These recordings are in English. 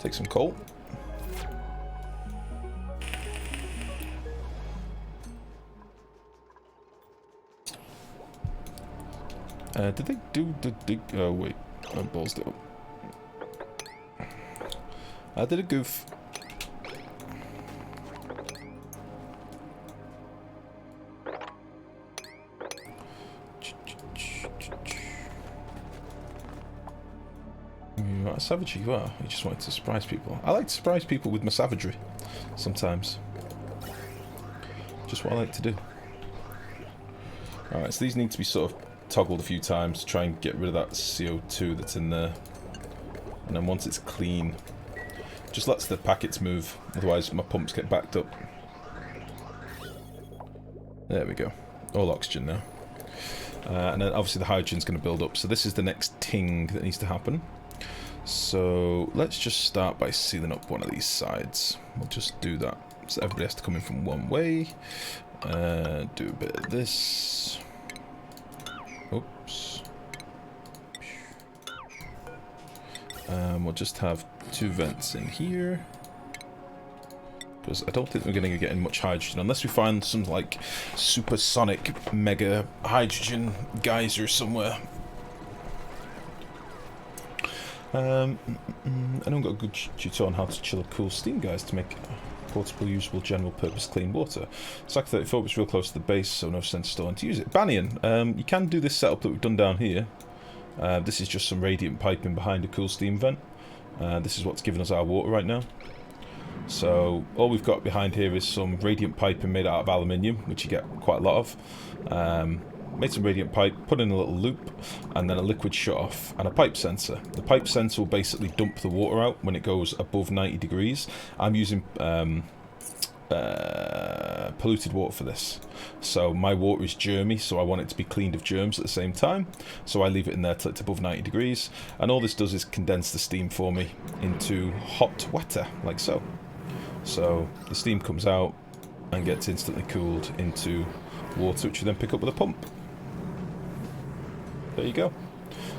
Take some coal. Did they do the dig? Oh wait, I ballsed it up. I did a goof. What a savage you are. You just wanted to surprise people. I like to surprise people with my savagery sometimes. Just what I like to do. Alright, so these need to be sort of toggled a few times to try and get rid of that CO2 that's in there. And then once it's clean, just lets the packets move, otherwise my pumps get backed up. There we go. All oxygen now. And then obviously the hydrogen's going to build up, so this is the next ting that needs to happen. So let's just start by sealing up one of these sides. We'll just do that. So everybody has to come in from one way. Do a bit of this. Oops. We'll just have 2 vents in here. Because I don't think we're going to get in much hydrogen unless we find some like supersonic mega hydrogen geyser somewhere. I don't got a good tutorial on how to chill a cool steam, guys, to make portable, usable, general purpose clean water. Stack 34 was real close to the base, so no sense storing to use it. Banyan, you can do this setup that we've done down here. This is just some radiant piping behind a cool steam vent. This is what's giving us our water right now. So all we've got behind here is some radiant piping made out of aluminium, which you get quite a lot of. Made some radiant pipe, put in a little loop, and then a liquid shut-off, and a pipe sensor. The pipe sensor will basically dump the water out when it goes above 90 degrees. I'm using polluted water for this. So my water is germy, so I want it to be cleaned of germs at the same time. So I leave it in there till it's above 90 degrees. And all this does is condense the steam for me into hot water, like so. So the steam comes out and gets instantly cooled into water, which you then pick up with a pump. There you go.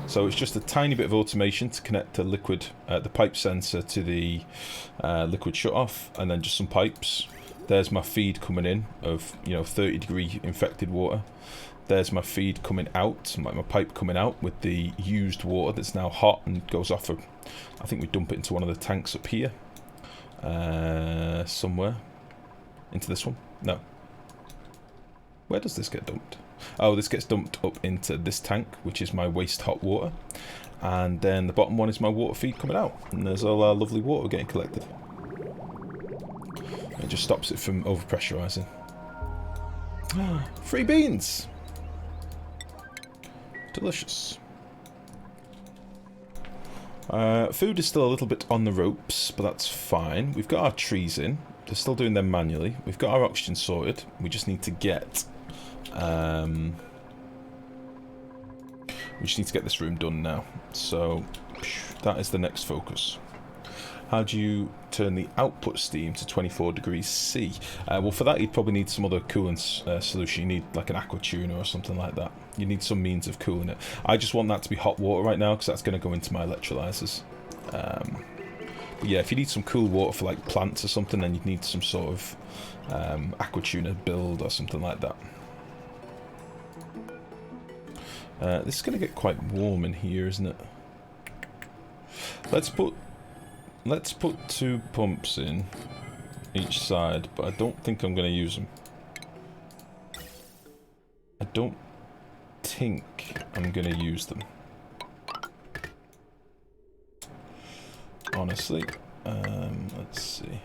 So it's just a tiny bit of automation to connect the liquid, the pipe sensor to the liquid shut-off, and then just some pipes. There's my feed coming in of 30-degree infected water. There's my feed coming out, my pipe coming out with the used water that's now hot and goes off. I think we dump it into one of the tanks up here, somewhere. Into this one? No. Where does this get dumped? Oh, this gets dumped up into this tank, which is my waste hot water. And then the bottom one is my water feed coming out. And there's all our lovely water getting collected. It just stops it from overpressurizing. Free beans! Delicious. Food is still a little bit on the ropes, but that's fine. We've got our trees in. They're still doing them manually. We've got our oxygen sorted. We just need to get... we just need to get this room done now. So, that is the next focus. How do you turn the output steam to 24 degrees C? Well, for that you'd probably need some other cooling solution. You need like an aqua tuner or something like that. You need some means of cooling it. I just want that to be hot water right now because that's going to go into my electrolyzers. But yeah, if you need some cool water for like plants or something, then you'd need some sort of aqua tuner build or something like that. This is going to get quite warm in here, isn't it? Let's put 2 pumps in each side, but I don't think I'm going to use them. I don't think I'm going to use them. Honestly. Let's see.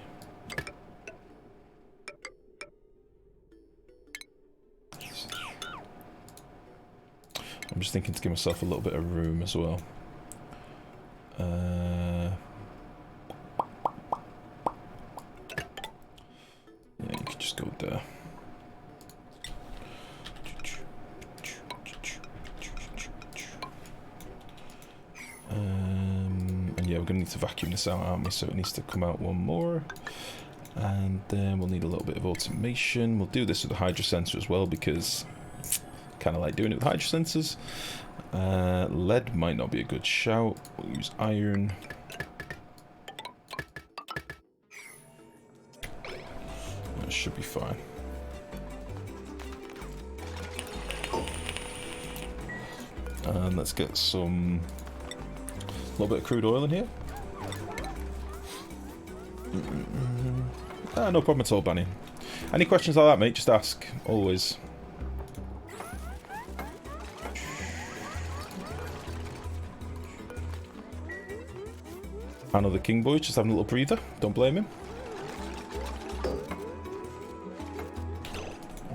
I'm just thinking to give myself a little bit of room as well. Yeah, you could just go there. And yeah, we're going to need to vacuum this out, aren't we? So it needs to come out one more. And then we'll need a little bit of automation. We'll do this with the hydro sensor as well because kind of like doing it with hydro sensors. Lead might not be a good shout. We'll use iron. should be fine. And let's get some... a little bit of crude oil in here. No problem at all, Banny. Any questions like that, mate, just ask. Always. Another King Boy, just having a little breather. Don't blame him.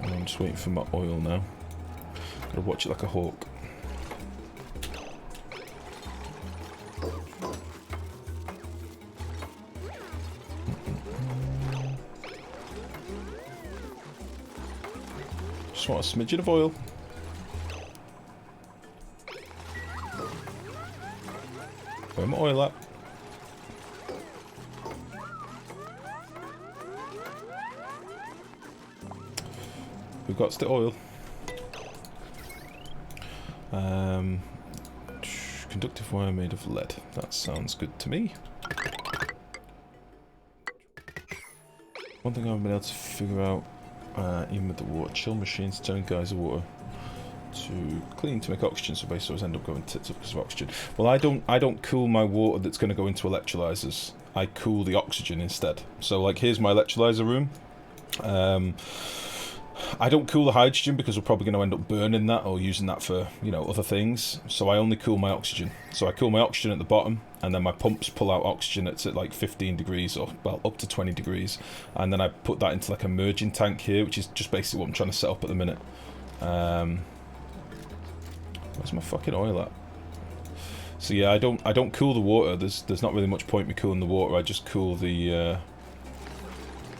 I'm just waiting for my oil now. Gotta watch it like a hawk. Just want a smidgen of oil. Where my oil at? We've got the oil. Conductive wire made of lead. That sounds good to me. One thing I haven't been able to figure out, even with the water chill machines, turning geyser water to clean to make oxygen, so basically always end up going tits up because of oxygen. Well, I don't cool my water that's going to go into electrolyzers. I cool the oxygen instead. So like, here's my electrolyzer room. I don't cool the hydrogen because we're probably going to end up burning that or using that for, you know, other things. So I only cool my oxygen. So I cool my oxygen at the bottom, and then my pumps pull out oxygen at like 15 degrees or, well, up to 20 degrees. And then I put that into like a merging tank here, which is just basically what I'm trying to set up at the minute. Where's my fucking oil at? So yeah, I don't cool the water. There's not really much point me cooling the water. I just cool the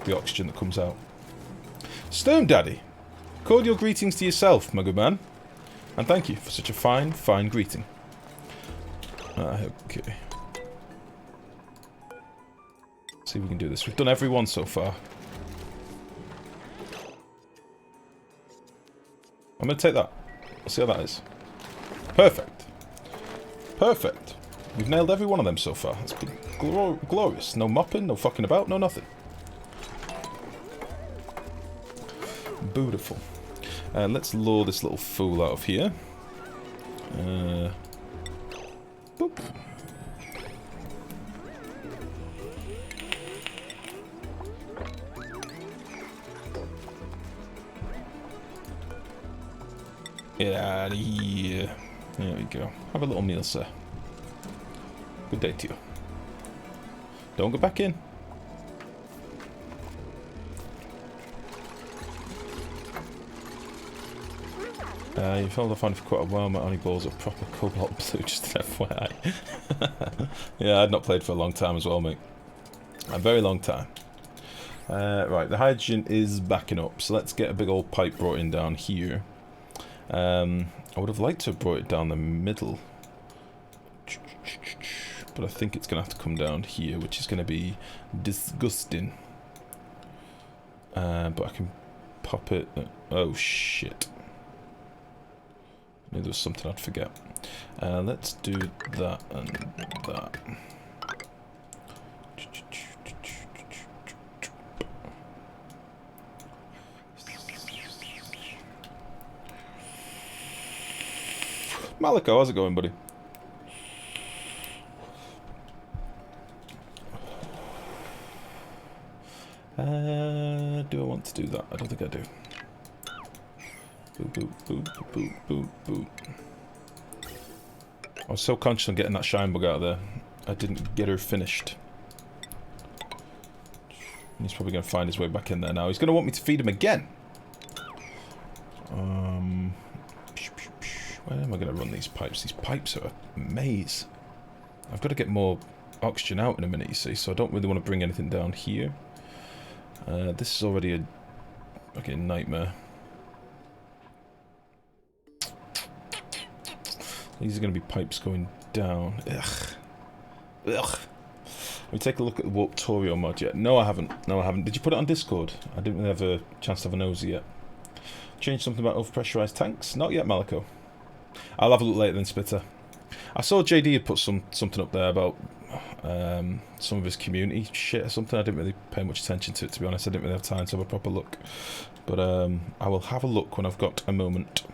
oxygen that comes out. Sturm Daddy, cordial greetings to yourself, my good man, and thank you for such a fine, fine greeting. Okay. Let's see if we can do this. We've done every one so far. I'm going to take that. We'll see how that is. Perfect. Perfect. We've nailed every one of them so far. It's been glorious. No mopping, no fucking about, no nothing. Beautiful. Let's lure this little fool out of here. Boop. Get out of here. There we go. Have a little meal, sir. Good day to you. Don't go back in. You've held off on for quite a while. My only balls are proper cobalt blue, just an FYI. Yeah, I'd not played for a long time as well, mate. A very long time. Right, the hydrogen is backing up, so let's get a big old pipe brought in down here. I would have liked to have brought it down the middle, but I think it's going to have to come down here, which is going to be disgusting. But I can pop it... oh, shit. Maybe there was something I'd forget. Let's do that and that. Maliko, how's it going, buddy? Do I want to do that? I don't think I do. Boop, boop, boop, boop, boop, boop. I was so conscious on getting that shine bug out of there, I didn't get her finished. He's probably going to find his way back in there now. He's going to want me to feed him again. Where am I going to run these pipes? These pipes are a maze. I've got to get more oxygen out in a minute, you see, so I don't really want to bring anything down here. This is already a fucking nightmare. These are going to be pipes going down. Ugh. Ugh. Let me take a look at the Warp Torio mod yet. No, I haven't. No, I haven't. Did you put it on Discord? I didn't really have a chance to have a nosy yet. Change something about overpressurized tanks? Not yet, Maliko. I'll have a look later then, Spitter. I saw JD had put something up there about some of his community shit or something. I didn't really pay much attention to it, to be honest. I didn't really have time to have a proper look. But I will have a look when I've got a moment.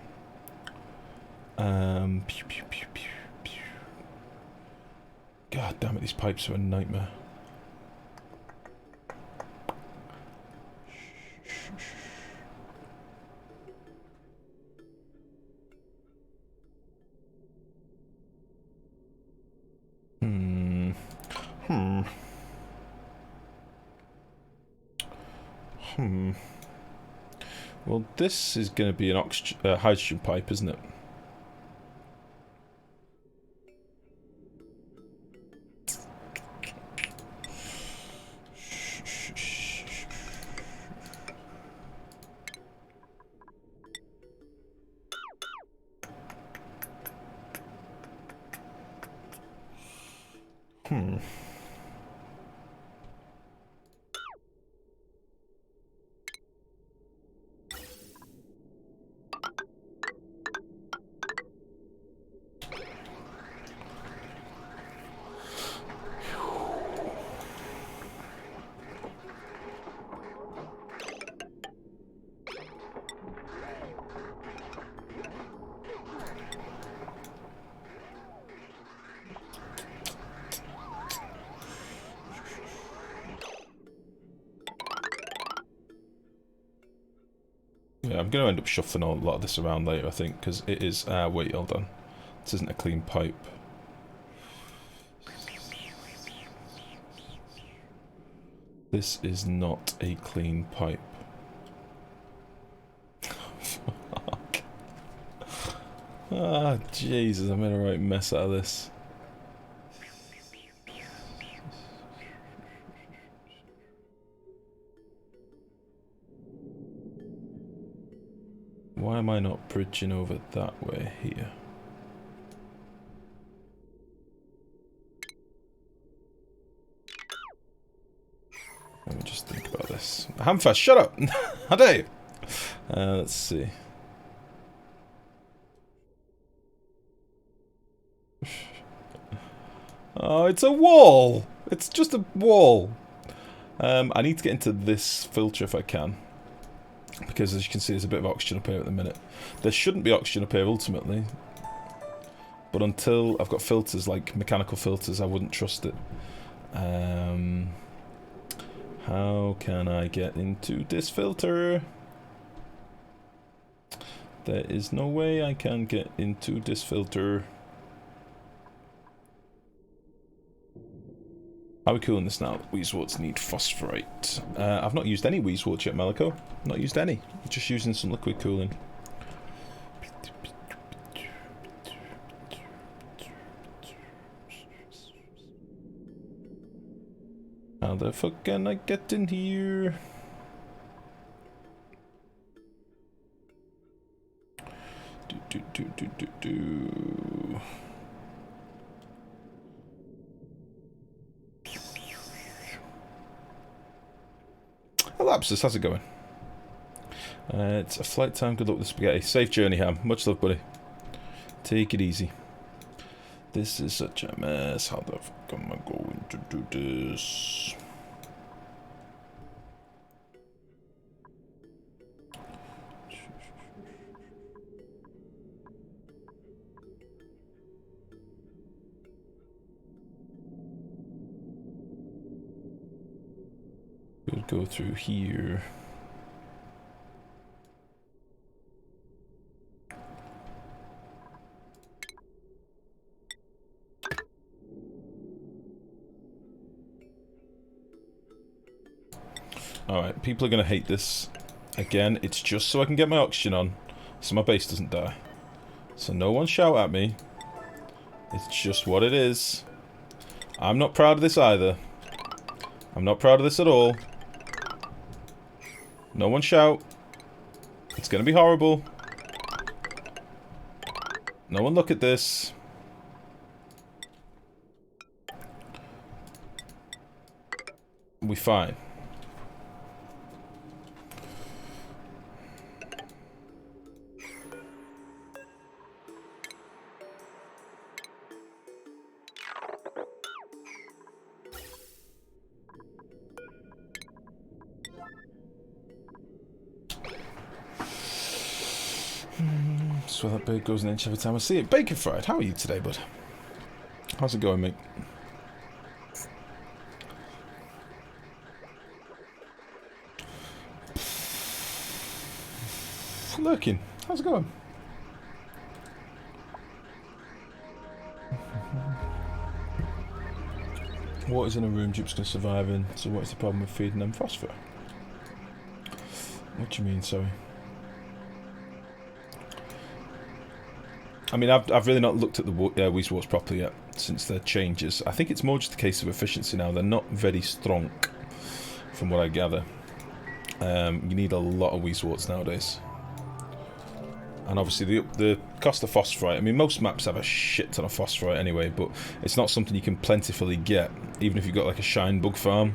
Pew, pew, pew, pew, pew. God damn it, these pipes are a nightmare. Well, this is going to be an hydrogen pipe, isn't it? Yeah, I'm going to end up shuffling a lot of this around later, I think, because it is... wait, hold on. This isn't a clean pipe. This is not a clean pipe. Fuck. Ah, Jesus, I made a right mess out of this. Why am I not bridging over that way here? Let me just think about this. Hamfast, shut up! How dare you? Let's see. Oh, it's a wall! It's just a wall! I need to get into this filter if I can. Because as you can see, there's a bit of oxygen up here at the minute. There shouldn't be oxygen up here ultimately. But until I've got filters, like mechanical filters, I wouldn't trust it. How can I get into this filter? There is no way I can get into this filter. How are we cooling this now? Weezeworts need phosphorite. I've not used any Weezeworts yet, Melico. Not used any. Just using some liquid cooling. How the fuck can I get in here? Do. Lapsus, how's it going? It's a flight time. Good luck with the spaghetti. Safe journey, Ham. Much love, buddy. Take it easy. This is such a mess. How the fuck am I going to do this? We'll go through here. Alright, people are going to hate this. Again, it's just so I can get my oxygen on, so my base doesn't die. So no one shout at me. It's just what it is. I'm not proud of this either. I'm not proud of this at all. No one shout. It's going to be horrible. No one look at this. We're fine. swear that bird goes an inch every time I see it. Bacon Fried, how are you today, bud? How's it going, mate? Lurking, how's it going? What is in a room Dupe's going to survive in, so what is the problem with feeding them phosphor? What do you mean, sorry? I mean, I've really not looked at the Weezeworts properly yet since their changes. I think it's more just a case of efficiency now. They're not very strong, from what I gather. You need a lot of Weezeworts nowadays. And obviously the cost of phosphorite, I mean most maps have a shit ton of phosphorite anyway, but it's not something you can plentifully get, even if you've got like a shine bug farm.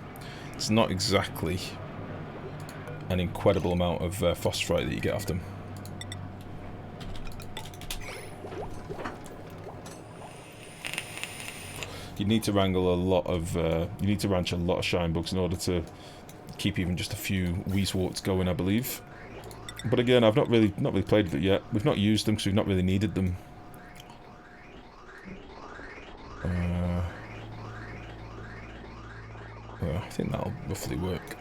It's not exactly an incredible amount of phosphorite that you get off them. You need to wrangle a lot of, you need to ranch a lot of shine bugs in order to keep even just a few Weezeworts going, I believe. But again, I've not really played with it yet. We've not used them because we've not really needed them. Well, I think that'll roughly work.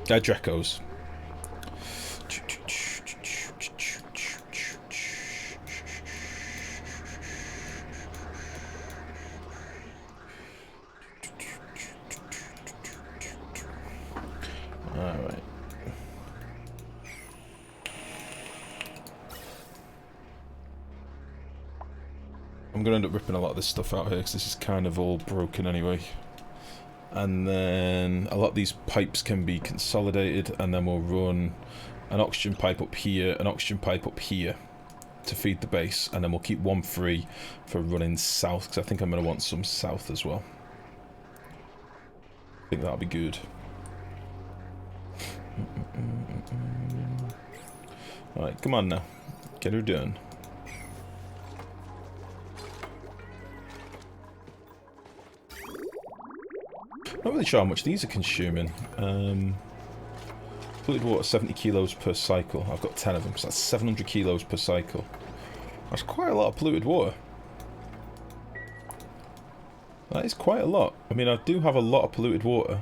They're Drekos. Alright. I'm going to end up ripping a lot of this stuff out here because this is kind of all broken anyway. And then a lot of these pipes can be consolidated, and then we'll run an oxygen pipe up here, an oxygen pipe up here to feed the base, and then we'll keep one free for running south because I think I'm going to want some south as well. I think that'll be good. Alright, come on now. Get her done. Not really sure how much these are consuming. Polluted water, 70 kilos per cycle. I've got 10 of them, so that's 700 kilos per cycle. That's quite a lot of polluted water. That is quite a lot. I mean, I do have a lot of polluted water.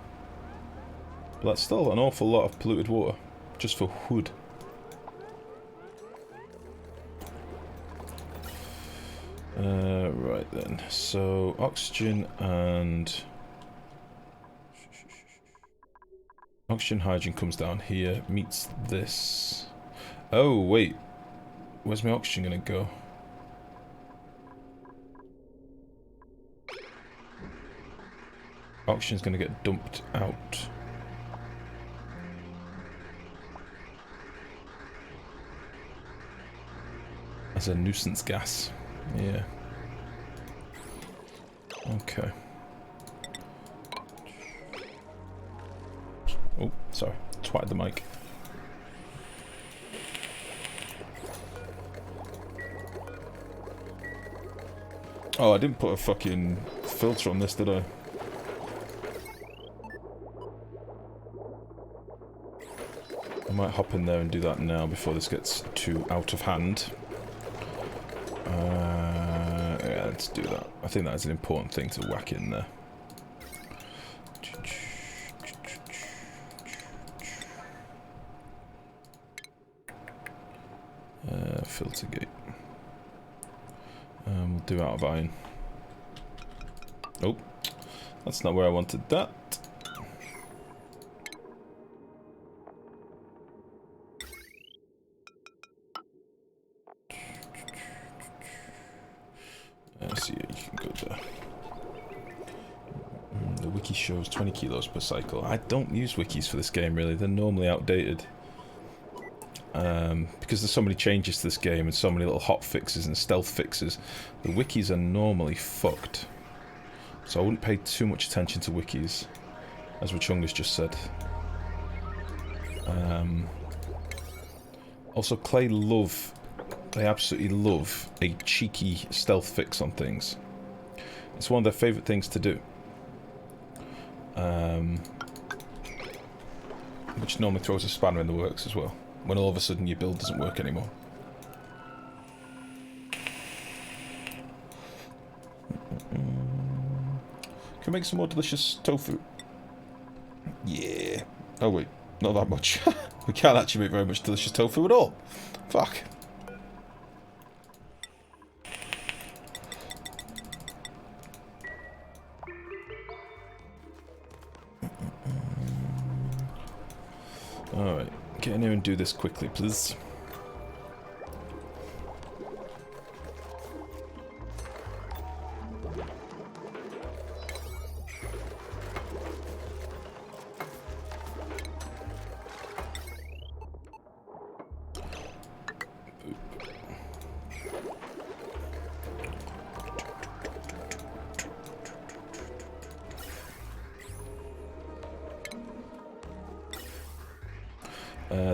But that's still an awful lot of polluted water, just for wood. Right then, so oxygen and... Oxygen, hydrogen comes down here, meets this. Oh, wait. Where's my oxygen gonna go? Oxygen's gonna get dumped out. As a nuisance gas. Yeah. Okay. Oh, sorry. Twatted the mic. Oh, I didn't put a fucking filter on this, did I? I might hop in there and do that now before this gets too out of hand. Yeah, let's do that. I think that is an important thing to whack in there. Filter gate. We'll do out of iron. Oh, that's not where I wanted that. So yeah, you can go there. The wiki shows 20 kilos per cycle. I don't use wikis for this game really, they're normally outdated. Because there's so many changes to this game and so many little hot fixes and stealth fixes, the wikis are normally fucked. So I wouldn't pay too much attention to wikis, as Wachunga's just said. Also, Klei they absolutely love a cheeky stealth fix on things. It's one of their favourite things to do. Which normally throws a spanner in the works as well. when all of a sudden your build doesn't work anymore. Can we make some more delicious tofu? Yeah. Oh wait, not that much. We can't actually make very much delicious tofu at all. Fuck. Alright, get in here and do this quickly, please.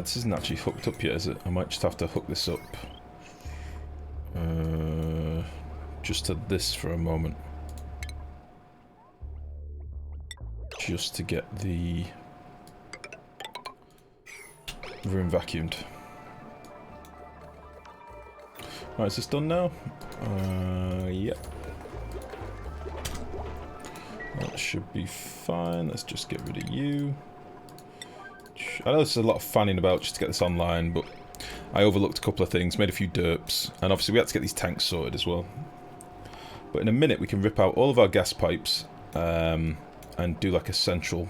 This isn't actually hooked up yet, is it? I might just have to hook this up. Just to this for a moment. Just to get the room vacuumed. Alright, is this done now? Yep. That should be fine. Let's just get rid of you. I know there's a lot of fanning about just to get this online, but I overlooked a couple of things, made a few derps, and obviously we had to get these tanks sorted as well. But in a minute we can rip out all of our gas pipes and do like a central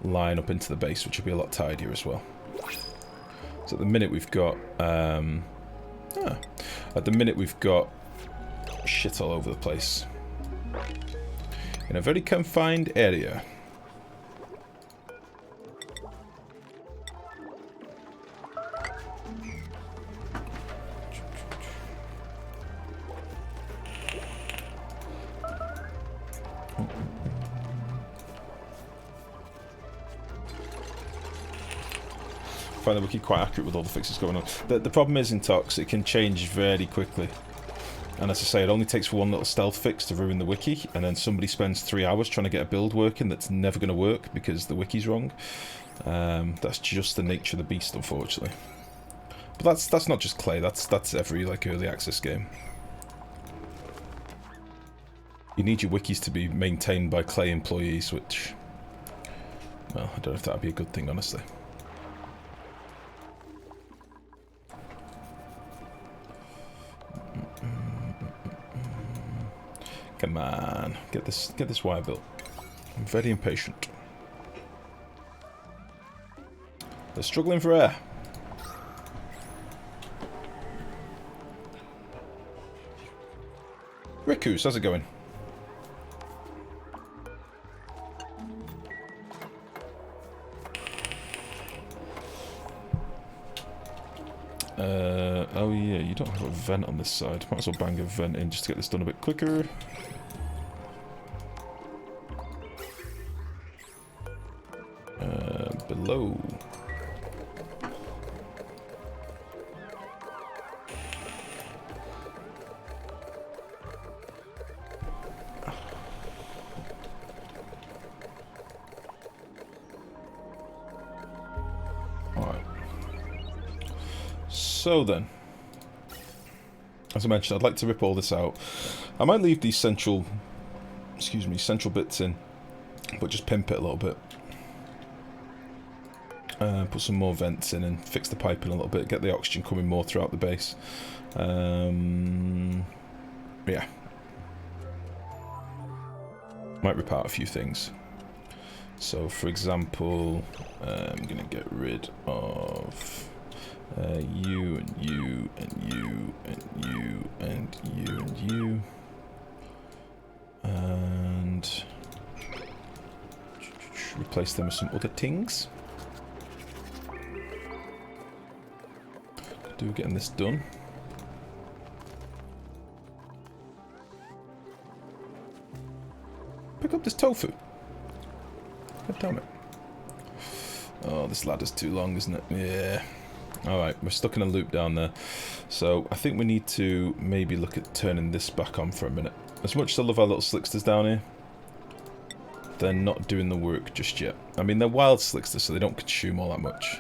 line up into the base, which will be a lot tidier as well. So at the minute we've got shit all over the place in a very confined area. Find the wiki quite accurate with all the fixes going on. The problem is in Tox, it can change very quickly. And as I say, it only takes for one little stealth fix to ruin the wiki, and then somebody spends 3 hours trying to get a build working that's never going to work because the wiki's wrong. That's just the nature of the beast, unfortunately. But that's not just Klei, that's every like early access game. You need your wikis to be maintained by Klei employees, which, well, I don't know if that would be a good thing, honestly. Come on, get this wire built. I'm very impatient. They're struggling for air. Rikus, how's it going? Oh yeah, you don't have a vent on this side. Might as well bang a vent in just to get this done a bit quicker. Below. Alright. So then, as I mentioned, I'd like to rip all this out. I might leave these central bits in, but just pimp it a little bit. Put some more vents in and fix the piping a little bit, get the oxygen coming more throughout the base. Yeah. Might rip out a few things. So, for example, I'm going to get rid of you and you and you and you and you and you. And replace them with some other things. Getting this done. Pick up this tofu. God damn it. Oh, this ladder's too long, isn't it? Yeah. Alright, we're stuck in a loop down there. So, I think we need to maybe look at turning this back on for a minute. As much as I love our little slicksters down here, they're not doing the work just yet. I mean, they're wild slicksters, so they don't consume all that much.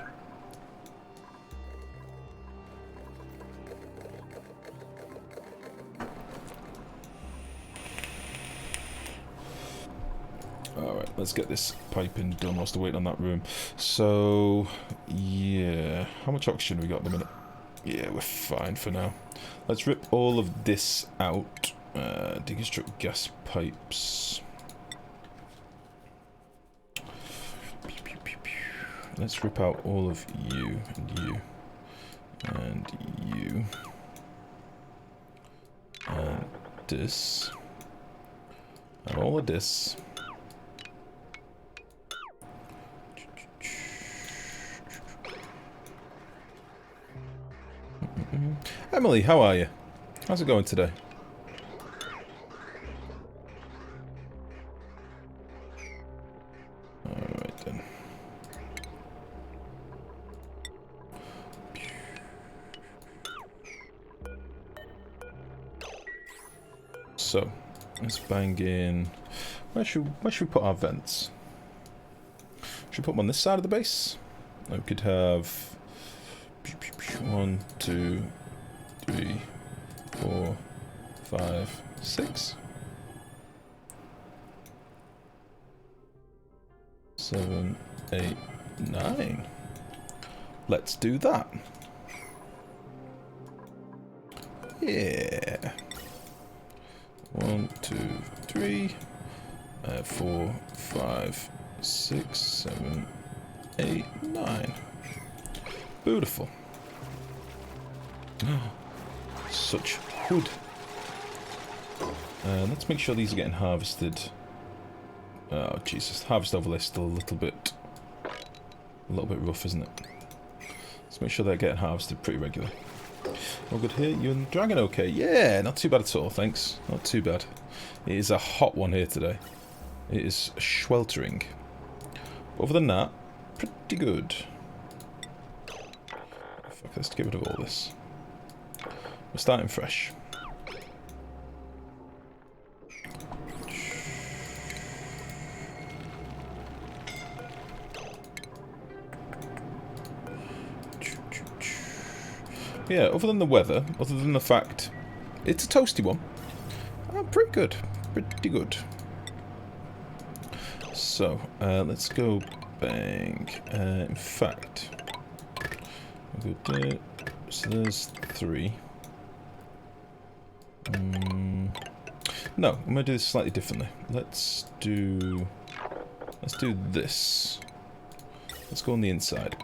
let's get this piping done whilst we're waiting on that room. So, yeah. How much oxygen have we got at the minute? Yeah, we're fine for now. Let's rip all of this out. Deconstruct gas pipes. Let's rip out all of you, and you, and you. And this. And all of this. Emily, how are you? How's it going today? Alright then. So, let's bang in. Where should we put our vents? Should we put them on this side of the base? We could have 1, 2, 3, 4, 5, 6, 7, 8, 9. Let's do that. Yeah. 1, 2, 3, 4, 5, 6, 7, 8, 9. Beautiful. Such wood. Let's make sure these are getting harvested. Oh Jesus, harvest overlay is still a little bit rough, isn't it? Let's make sure they're getting harvested pretty regularly. All good here. You and the dragon okay? Yeah, not too bad at all, thanks. Not too bad. It is a hot one here today. It is sweltering. Other than that, pretty good. Fuck, let's get rid of all this. We're starting fresh. Yeah, other than the weather, other than the fact it's a toasty one, pretty good. Pretty good. So, let's go bang. In fact, we'll go there. So there's 3. No, I'm gonna do this slightly differently. Let's do this. Let's go on the inside.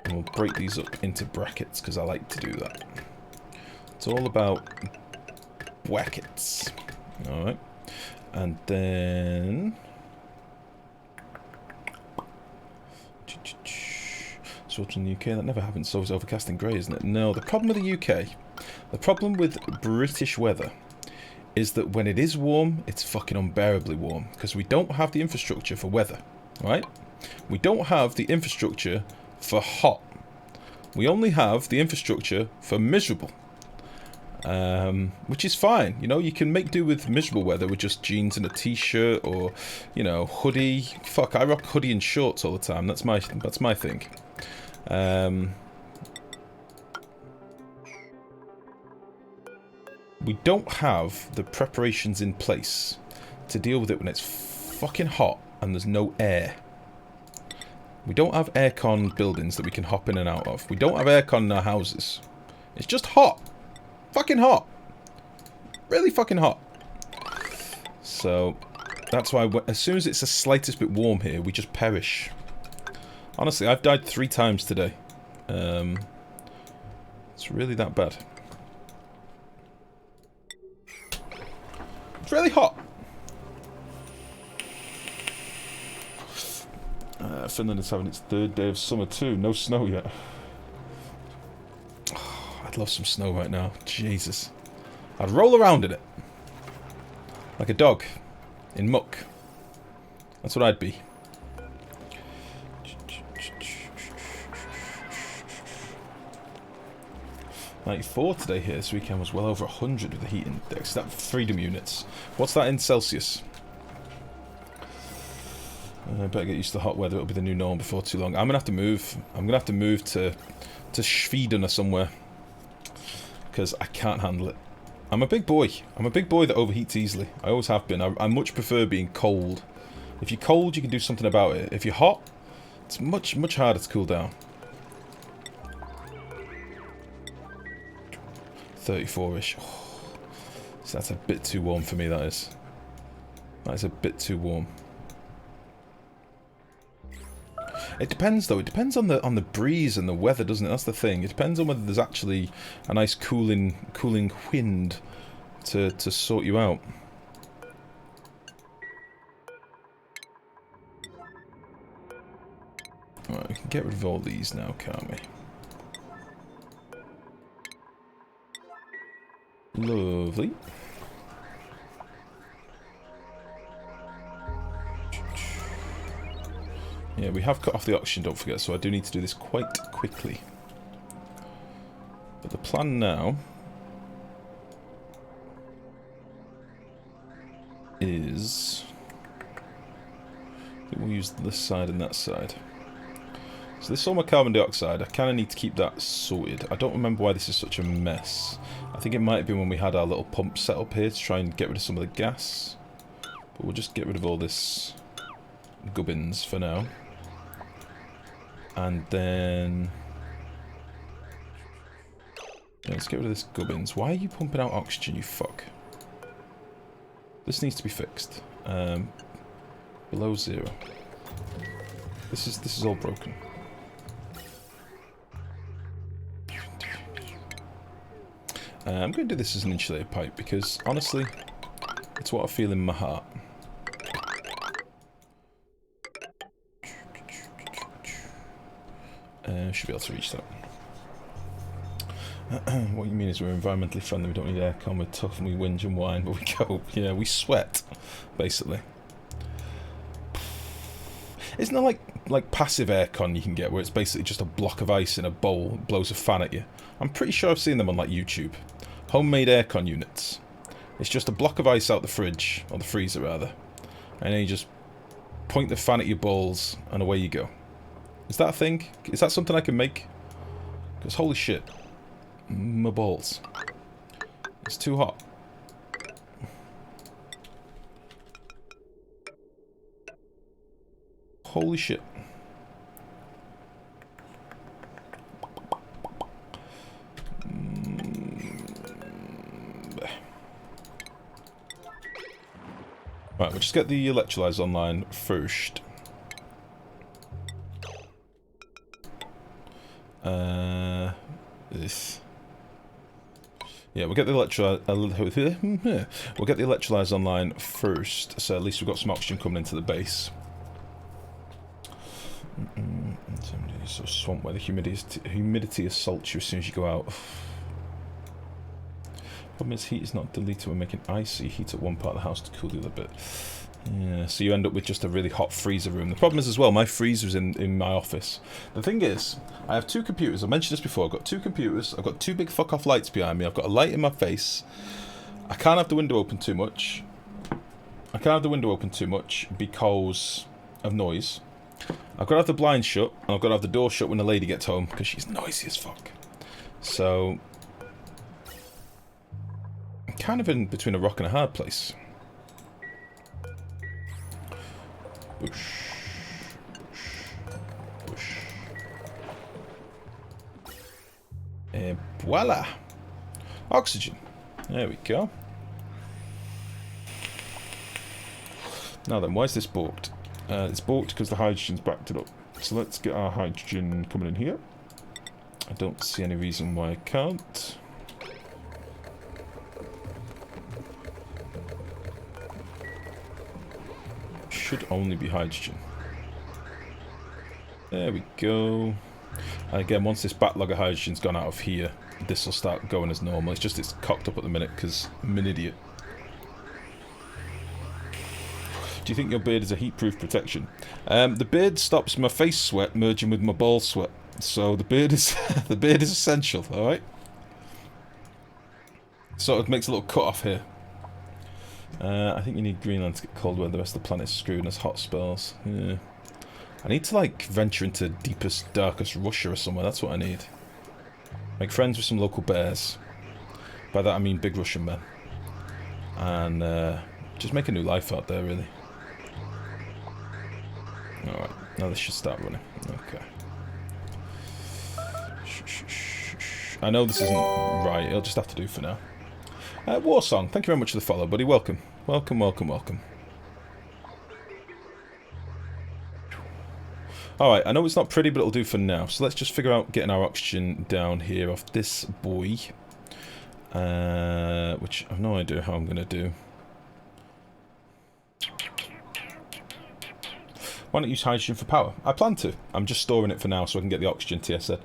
And we'll break these up into brackets because I like to do that. It's all about brackets. Alright. And then sort in the UK, that never happens, so it's overcast and grey, isn't it? No, the problem with the UK, the problem with British weather is that when it is warm, it's fucking unbearably warm because we don't have the infrastructure for weather, right? We don't have the infrastructure for hot. We only have the infrastructure for miserable. Which is fine, you know, you can make do with miserable weather with just jeans and a t-shirt or, you know, hoodie. Fuck, I rock hoodie and shorts all the time, that's my thing. We don't have the preparations in place to deal with it when it's fucking hot and there's no air. We don't have aircon buildings that we can hop in and out of. We don't have aircon in our houses. It's just hot. Fucking hot. Really fucking hot. So, that's why as soon as it's the slightest bit warm here, we just perish. Honestly, I've died 3 times today. It's really that bad. It's really hot. Finland is having its 3rd day of summer too. No snow yet. Oh, I'd love some snow right now. Jesus. I'd roll around in it. Like a dog. In muck. That's what I'd be. 94 today here. This weekend was well over 100 with the heat index. That freedom units. What's that in Celsius? I better get used to the hot weather. It'll be the new norm before too long. I'm gonna have to move. I'm gonna have to move to Sweden or somewhere because I can't handle it. I'm a big boy. I'm a big boy that overheats easily. I always have been. I much prefer being cold. If you're cold, you can do something about it. If you're hot, it's much, much harder to cool down. 34-ish. Oh, so that's a bit too warm for me, that is. That is a bit too warm. It depends, though. It depends on the breeze and the weather, doesn't it? That's the thing. It depends on whether there's actually a nice cooling wind to sort you out. Alright, we can get rid of all these now, can't we? Lovely. Yeah, we have cut off the oxygen, don't forget, so I do need to do this quite quickly. But the plan now is... I think we'll use this side and that side. So this is all my carbon dioxide. I kind of need to keep that sorted. I don't remember why this is such a mess. I think it might have been when we had our little pump set up here to try and get rid of some of the gas. But we'll just get rid of all this gubbins for now. And then... yeah, let's get rid of this gubbins. Why are you pumping out oxygen, you fuck? This needs to be fixed. Below 0. This is all broken. I'm going to do this as an insulated pipe because, honestly, it's what I feel in my heart. Should be able to reach that. What you mean is we're environmentally friendly, we don't need aircon, we're tough and we whinge and whine, but we go, yeah, we sweat, basically. Isn't there like passive aircon you can get where it's basically just a block of ice in a bowl, blows a fan at you? I'm pretty sure I've seen them on like YouTube. Homemade aircon units. It's just a block of ice out the fridge, or the freezer rather, and then you just point the fan at your balls and away you go. Is that a thing? Is that something I can make? Because holy shit, my balls. It's too hot. Holy shit. Right, we'll just get the electrolyzer online first. This. Yeah, we'll get the electrolyzer online first, so at least we've got some oxygen coming into the base. So swamp where the humidity assaults you as soon as you go out. Problem is, heat is not deleted when making icy. Heat at one part of the house to cool the other bit. Yeah, so you end up with just a really hot freezer room. The problem is as well, my freezer's in my office. The thing is, I have 2 computers. I mentioned this before. I've got 2 computers. I've got 2 big fuck-off lights behind me. I've got a light in my face. I can't have the window open too much. Because of noise. I've got to have the blinds shut, and I've got to have the door shut when the lady gets home, because she's noisy as fuck. So... I'm kind of in between a rock and a hard place. Bush. Bush. And voila! Oxygen. There we go. Now then, why is this balked? It's balked because the hydrogen's backed it up. So let's get our hydrogen coming in here. I don't see any reason why I can't. Should only be hydrogen. There we go. And again, once this backlog of hydrogen's gone out of here, this will start going as normal. It's just it's cocked up at the minute because I'm an idiot. Do you think your beard is a heat-proof protection? The beard stops my face sweat merging with my ball sweat, so the beard is the beard is essential. All right. Sort of makes a little cut off here. I think you need Greenland to get cold weather. The rest of the planet's screwed and has hot spells. Yeah. I need to like venture into deepest, darkest Russia or somewhere. That's what I need. Make friends with some local bears. By that I mean big Russian men. And just make a new life out there, really. Alright, now this should start running. Okay. I know this isn't right, it'll just have to do for now. Warsong, thank you very much for the follow, buddy. Welcome. Welcome, welcome, welcome. Alright, I know it's not pretty, but it'll do for now. So let's just figure out getting our oxygen down here off this boy. Which I have no idea how I'm going to do. Why not use hydrogen for power? I plan to. I'm just storing it for now so I can get the oxygen, TS said.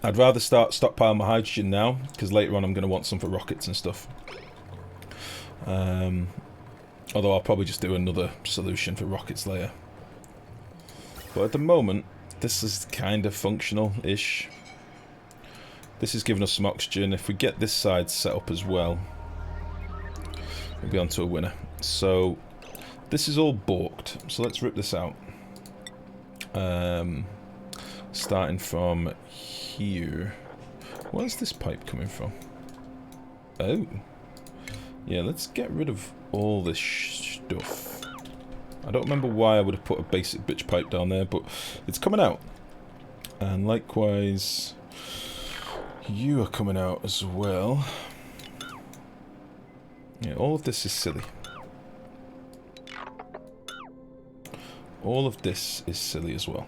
I'd rather start stockpiling my hydrogen now, because later on I'm going to want some for rockets and stuff. Although I'll probably just do another solution for rockets later. But at the moment, this is kind of functional-ish. This is giving us some oxygen. If we get this side set up as well, we'll be on to a winner. So, this is all balked. So let's rip this out. Starting from here. Where's this pipe coming from? Oh. Yeah, let's get rid of all this stuff. I don't remember why I would have put a basic bitch pipe down there, but it's coming out. And likewise, you are coming out as well. Yeah, all of this is silly. All of this is silly as well.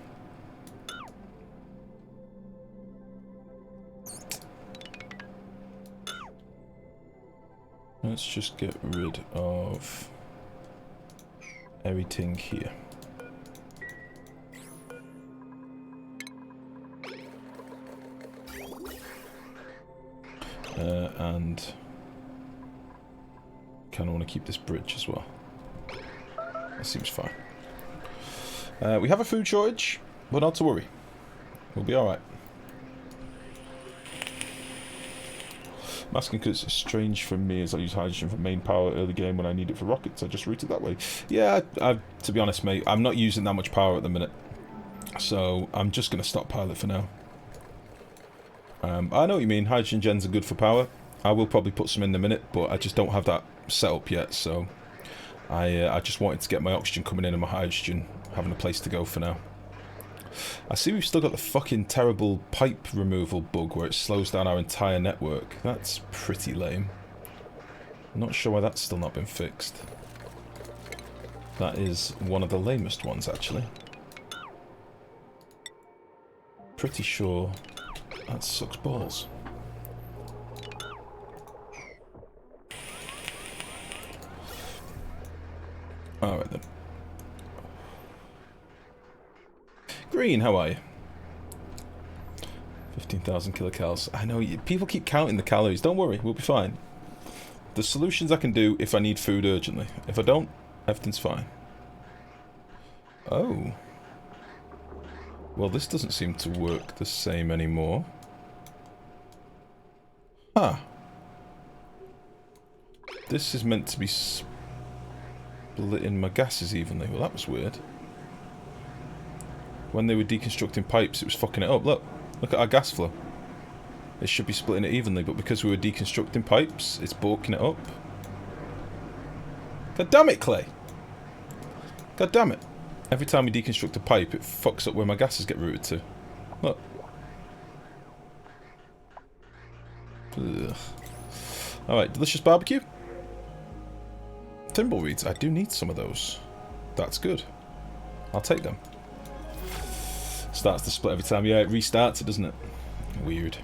Let's just get rid of everything here. And kind of want to keep this bridge as well. That seems fine. We have a food shortage, but not to worry. We'll be alright. I'm asking because it's strange for me as I use hydrogen for main power early game when I need it for rockets. I just route it that way. Yeah, to be honest, mate, I'm not using that much power at the minute. So I'm just going to stockpile it for now. I know what you mean. Hydrogen gens are good for power. I will probably put some in a minute, but I just don't have that set up yet. So I just wanted to get my oxygen coming in and my hydrogen having a place to go for now. I see we've still got the fucking terrible pipe removal bug where it slows down our entire network. That's pretty lame. I'm not sure why that's still not been fixed. That is one of the lamest ones, actually. Pretty sure that sucks balls. Alright then. Green, how are you? 15,000 kilocalories. I know, people keep counting the calories. Don't worry, we'll be fine. The solutions I can do if I need food urgently. If I don't, everything's fine. Oh. Well, this doesn't seem to work the same anymore. Huh. This is meant to be splitting my gases evenly. Well, that was weird. When they were deconstructing pipes, it was fucking it up. Look at our gas flow. It should be splitting it evenly, but because we were deconstructing pipes, it's bulking it up. God damn it, Klei! God damn it. Every time we deconstruct a pipe, it fucks up where my gases get routed to. Look. Alright, delicious barbecue. Thimbleweeds, I do need some of those. That's good. I'll take them. Starts to split every time. Yeah, it restarts it, doesn't it? Weird.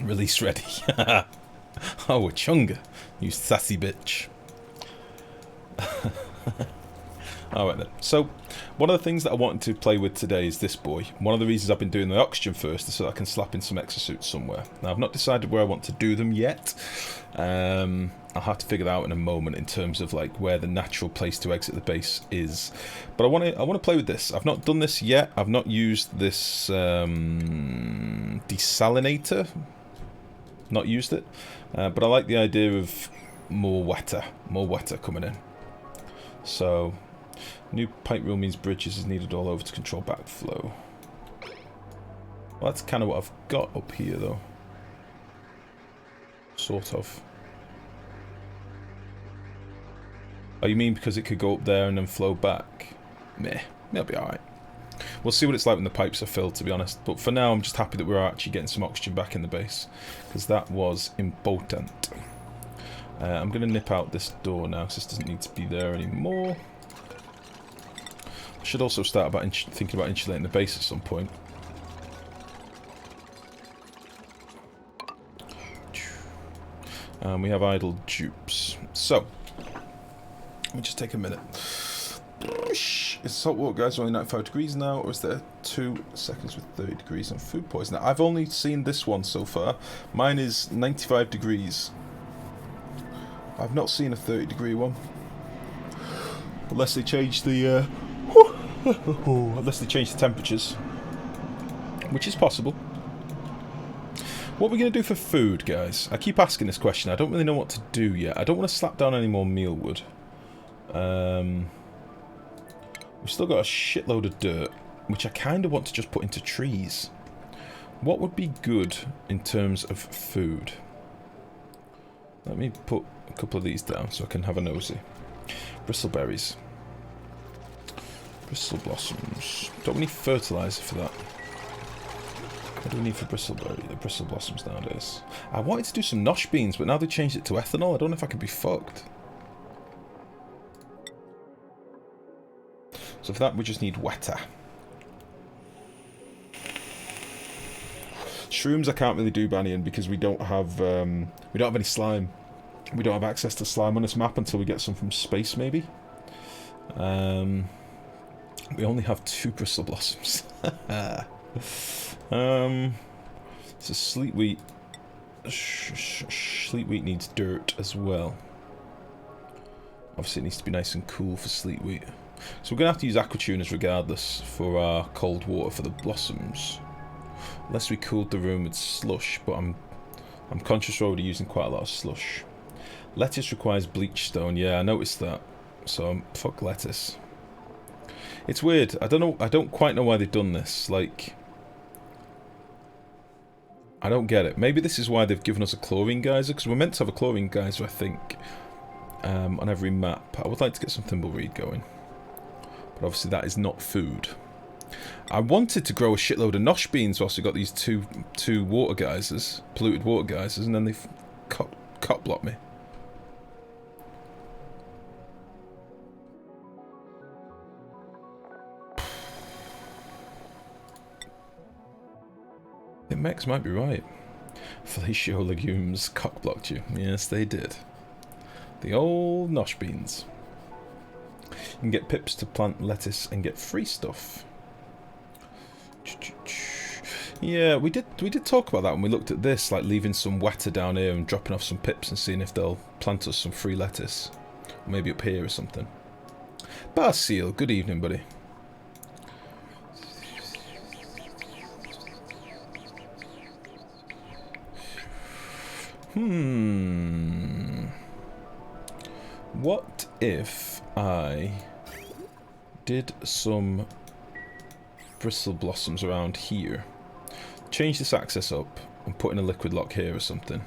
Release ready. Oh, a chunga. You sassy bitch. Alright then. So, one of the things that I wanted to play with today is this boy. One of the reasons I've been doing the oxygen first is so that I can slap in some exosuits somewhere. Now, I've not decided where I want to do them yet. I'll have to figure that out in a moment in terms of like where the natural place to exit the base is. But I want to play with this. I've not done this yet. I've not used this desalinator. Not used it. But I like the idea of more wetter coming in. So, new pipe rule means bridges is needed all over to control backflow. Well, that's kind of what I've got up here, though. Sort of. Oh, you mean because it could go up there and then flow back? Meh, it'll be alright. We'll see what it's like when the pipes are filled, to be honest. But for now, I'm just happy that we're actually getting some oxygen back in the base, because that was important. I'm going to nip out this door now, because this doesn't need to be there anymore. I should also start thinking about insulating the base at some point. We have idle dupes. So, let me just take a minute. Is salt water, guys, only 95 degrees now, or is there 2 seconds with 30 degrees on food poisoning? I've only seen this one so far. Mine is 95 degrees. I've not seen a 30 degree one. Unless they change the unless they change the temperatures. Which is possible. What are we going to do for food, guys? I keep asking this question. I don't really know what to do yet. I don't want to slap down any more mealwood. We've still got a shitload of dirt, which I kind of want to just put into trees. What would be good in terms of food? Let me put a couple of these down so I can have a nosy. Bristleberries. Bristle blossoms. Don't we need fertilizer for that? What do we need for bristleberry? The bristle blossoms nowadays. I wanted to do some nosh beans, but now they changed it to ethanol. I don't know if I can be fucked. So for that, we just need wetter. Shrooms I can't really do, Banyan, because we don't have any slime. We don't have access to slime on this map until we get some from space, maybe. We only have 2 bristle blossoms. So sleet wheat. Sleet wheat needs dirt as well. Obviously, it needs to be nice and cool for sleet wheat. So we're going to have to use aquatuners regardless for our cold water for the blossoms. Unless we cooled the room with slush, but I'm conscious we're already using quite a lot of slush. Lettuce requires bleach stone. Yeah, I noticed that. So fuck lettuce. It's weird. I don't quite know why they've done this. Like, I don't get it. Maybe this is why they've given us a chlorine geyser, because we're meant to have a chlorine geyser, I think, on every map. I would like to get some thimbleweed going. But obviously that is not food. I wanted to grow a shitload of nosh beans whilst we got these two water geysers, polluted water geysers, and then they've cut blocked me. I think Mex might be right. Felicio legumes cock-blocked you. Yes, they did. The old nosh beans. You can get pips to plant lettuce and get free stuff. Yeah, we did talk about that when we looked at this, like leaving some wetter down here and dropping off some pips and seeing if they'll plant us some free lettuce. Or maybe up here or something. Basil, good evening, buddy. What if I did some bristle blossoms around here? Change this access up and put in a liquid lock here or something.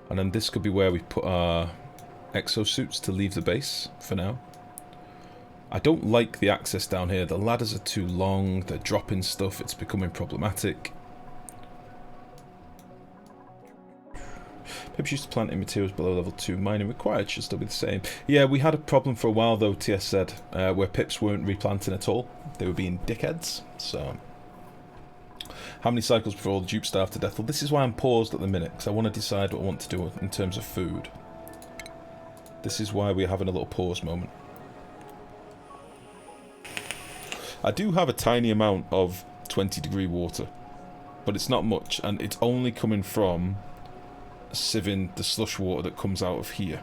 And then this could be where we put our exosuits to leave the base for now. I don't like the access down here. The ladders are too long, they're dropping stuff, it's becoming problematic. Pips used to plant in materials below level 2. Mining required should still be the same. Yeah, we had a problem for a while though, TS said, where pips weren't replanting at all. They were being dickheads, so... How many cycles before all the dupes starve to death? Well, this is why I'm paused at the minute, because I want to decide what I want to do in terms of food. This is why we're having a little pause moment. I do have a tiny amount of 20-degree water, but it's not much, and it's only coming from sieving the slush water that comes out of here.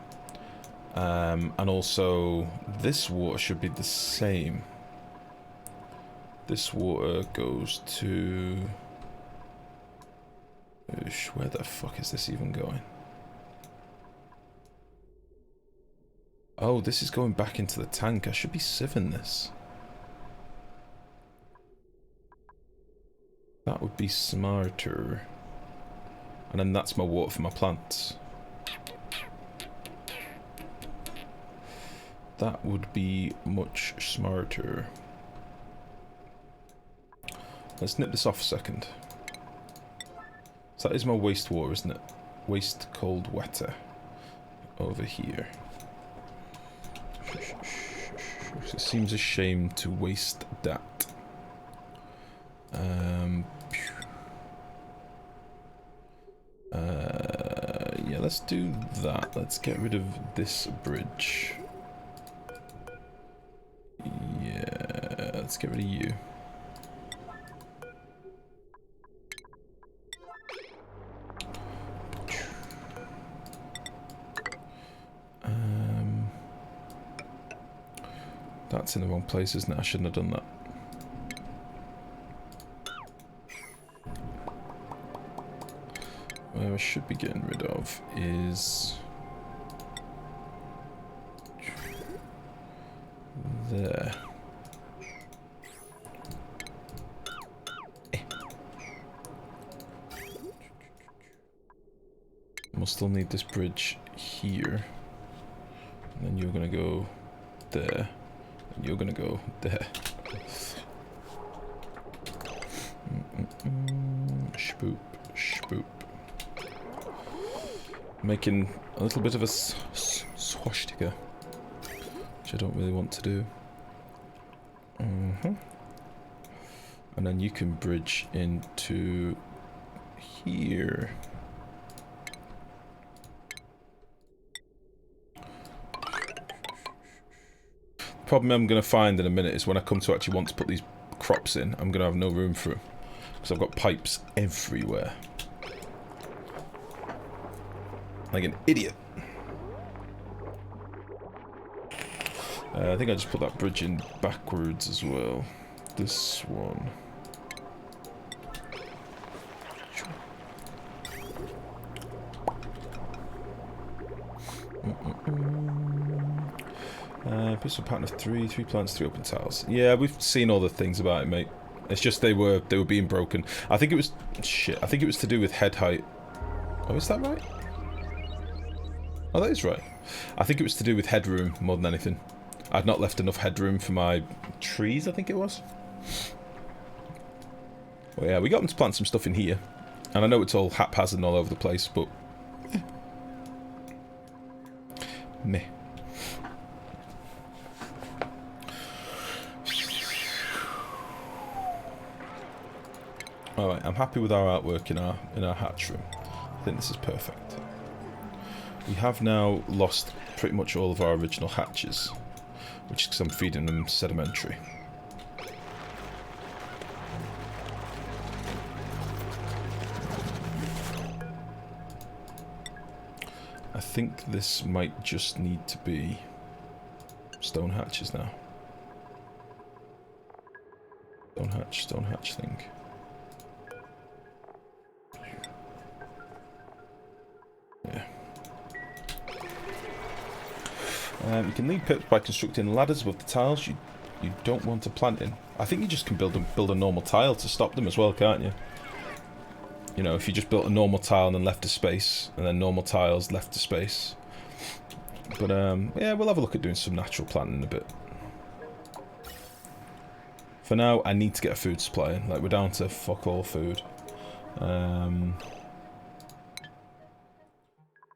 And also, this water should be the same. This water goes to... Where the fuck is this even going? Oh, this is going back into the tank. I should be sieving this. That would be smarter. And then that's my water for my plants. That would be much smarter. Let's nip this off a second. So that is my wastewater, isn't it? Waste cold wetter. Over here. It seems a shame to waste that. Yeah, let's do that. Let's get rid of this bridge. Yeah, let's get rid of you. That's in the wrong place, isn't it? I shouldn't have done that. What I should be getting rid of is... there. We'll still need this bridge here. And then you're gonna go there. And you're gonna go there. Spoop, spoop. Making a little bit of a swastika, which I don't really want to do. And then you can bridge into here. The problem I'm going to find in a minute is when I come to actually want to put these crops in, I'm going to have no room for them. Because I've got pipes everywhere. Like an idiot. I think I just put that bridge in backwards as well. This one. Pistol pattern of three plants, 3 open tiles. Yeah, we've seen all the things about it, mate. It's just they were being broken. I think it was shit. I think it was to do with head height. Oh, is that right? Oh, that is right. I think it was to do with headroom more than anything. I'd not left enough headroom for my trees, I think it was. Well, yeah, we got them to plant some stuff in here. And I know it's all haphazard and all over the place, but... meh. Alright, I'm happy with our artwork in our hatch room. I think this is perfect. We have now lost pretty much all of our original hatches, which is because I'm feeding them sedimentary. I think this might just need to be stone hatches now. Stone hatch thing. Yeah. You can lead pits by constructing ladders above the tiles you don't want to plant in. I think you just can build a normal tile to stop them as well, can't you? You know, if you just built a normal tile and then left a space, and then normal tiles left a space. But yeah, we'll have a look at doing some natural planting in a bit. For now, I need to get a food supply in. Like, we're down to fuck all food.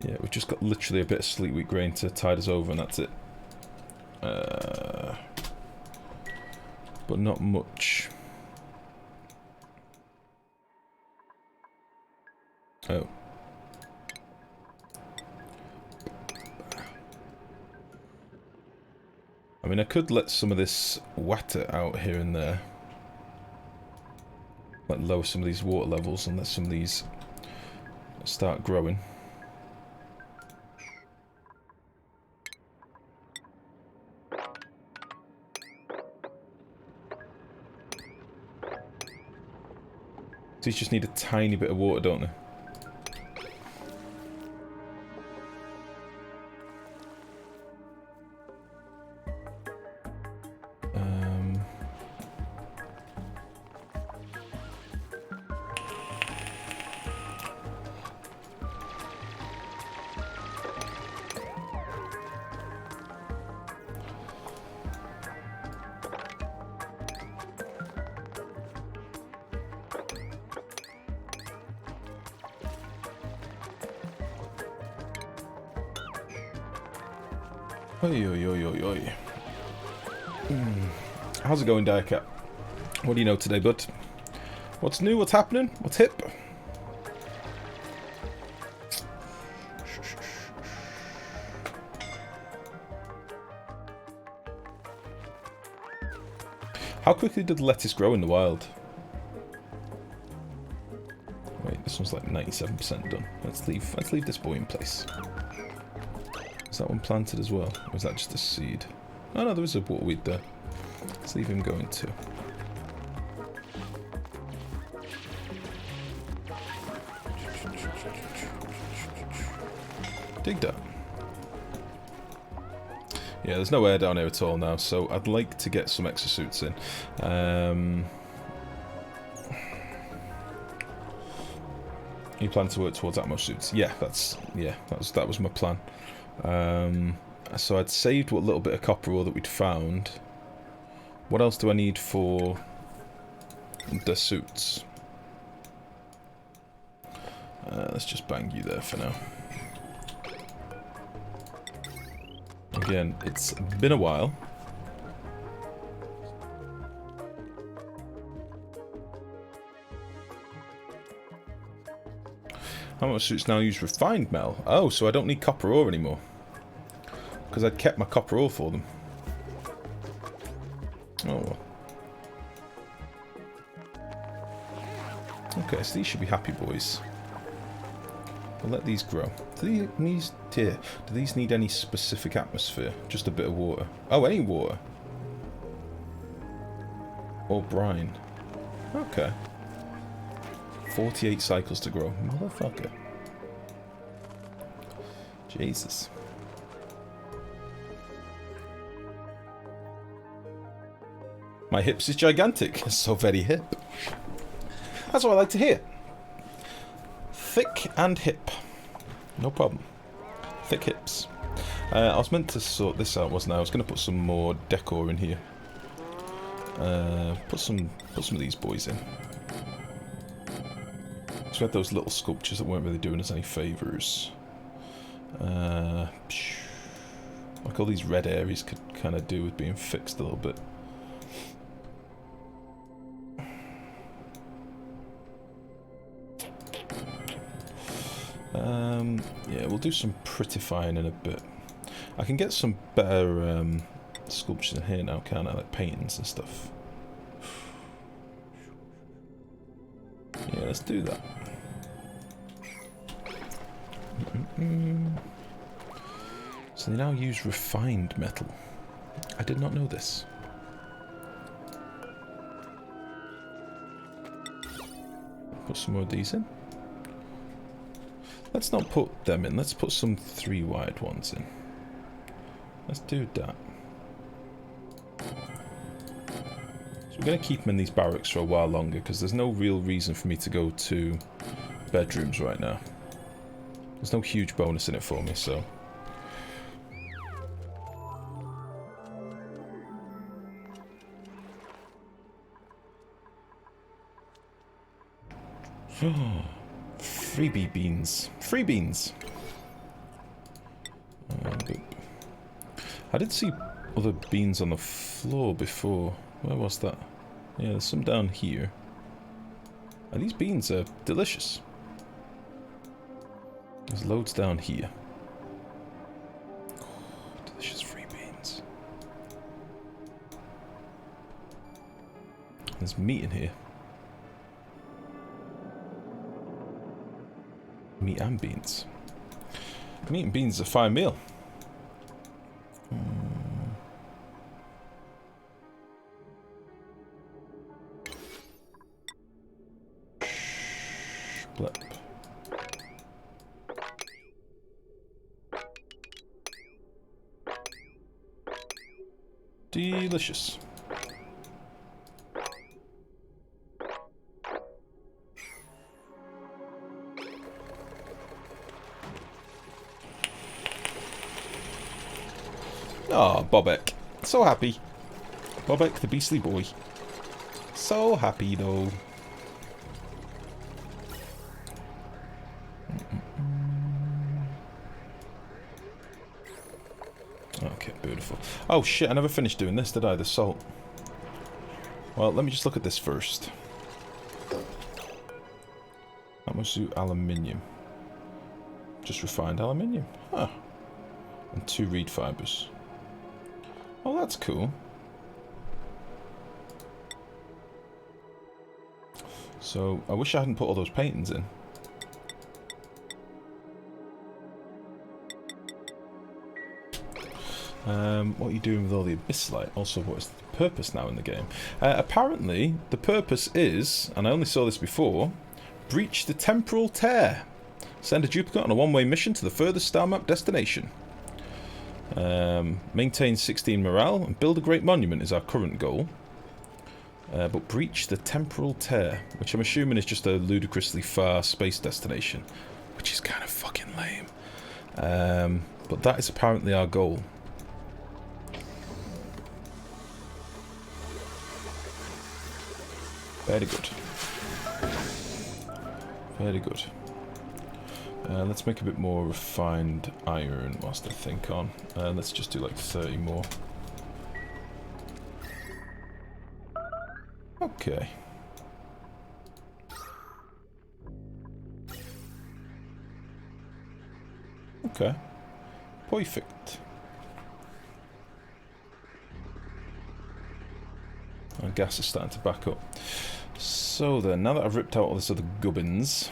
Yeah, we've just got literally a bit of sleet wheat grain to tide us over, and that's it. But not much. Oh. I mean, I could let some of this water out here and there. Like, lower some of these water levels and let some of these start growing. These just need a tiny bit of water, don't they? Oi, oi, oi, oi, oi. How's it going, Diacat? What do you know today, bud? What's new? What's happening? What's hip? How quickly did the lettuce grow in the wild? Wait, this one's like 97% done. Let's leave this boy in place. Is that one planted as well? Or is that just a seed? Oh no, there was a waterweed there. Let's leave him going too. Dig that. Yeah, there's no air down here at all now, so I'd like to get some exosuits in. You plan to work towards Atmos suits? Yeah, that was my plan. So I'd saved what little bit of copper ore that we'd found. What else do I need for the suits? Let's just bang you there for now. Again, it's been a while. How much suits now use refined metal? Oh, so I don't need copper ore anymore. Because I'd kept my copper ore for them. Oh well. Okay, so these should be happy boys. We'll let these grow. Do these need any specific atmosphere? Just a bit of water. Oh, any water. Or brine. Okay. 48 cycles to grow. Motherfucker. Jesus. My hips is gigantic. So very hip. That's what I like to hear. Thick and hip. No problem. Thick hips. I was meant to sort this out, wasn't I? I was going to put some more decor in here. Put some of these boys in. So we had those little sculptures that weren't really doing us any favours. Like all these red areas could kind of do with being fixed a little bit. Yeah, we'll do some prettifying in a bit. I can get some better sculptures in here now, can't I? Like paintings and stuff. Yeah, let's do that. So they now use refined metal. I did not know this. Put some more of these in. Let's not put them in. Let's put some 3-wired ones in. Let's do that. So we're going to keep them in these barracks for a while longer because there's no real reason for me to go to bedrooms right now. There's no huge bonus in it for me, so... Freebie beans. Free beans! I did see other beans on the floor before. Where was that? Yeah, there's some down here. And these beans are delicious. There's loads down here. Oh, delicious free beans. There's meat in here. Meat and beans. Meat and beans is a fine meal. Blip. Delicious. Ah, Bobek. So happy. Bobek the beastly boy. So happy though. Okay. Okay, beautiful. Oh shit, I never finished doing this, did I? The salt. Well, let me just look at this first. That must do aluminium. Just refined aluminium. Huh. And 2 reed fibres. Oh, that's cool. So, I wish I hadn't put all those paintings in. What are you doing with all the abyssite? Also, what is the purpose now in the game? Apparently, the purpose is, and I only saw this before, breach the temporal tear. Send a duplicate on a one-way mission to the furthest star map destination. Maintain 16 morale and build a great monument is our current goal. But breach the temporal tear, which I'm assuming is just a ludicrously far space destination, which is kind of fucking lame. But that is apparently our goal. Very good. Very good. Let's make a bit more refined iron whilst I think on. Let's just do like 30 more. Okay. Okay. Perfect. Our gas is starting to back up. So then, now that I've ripped out all this other gubbins,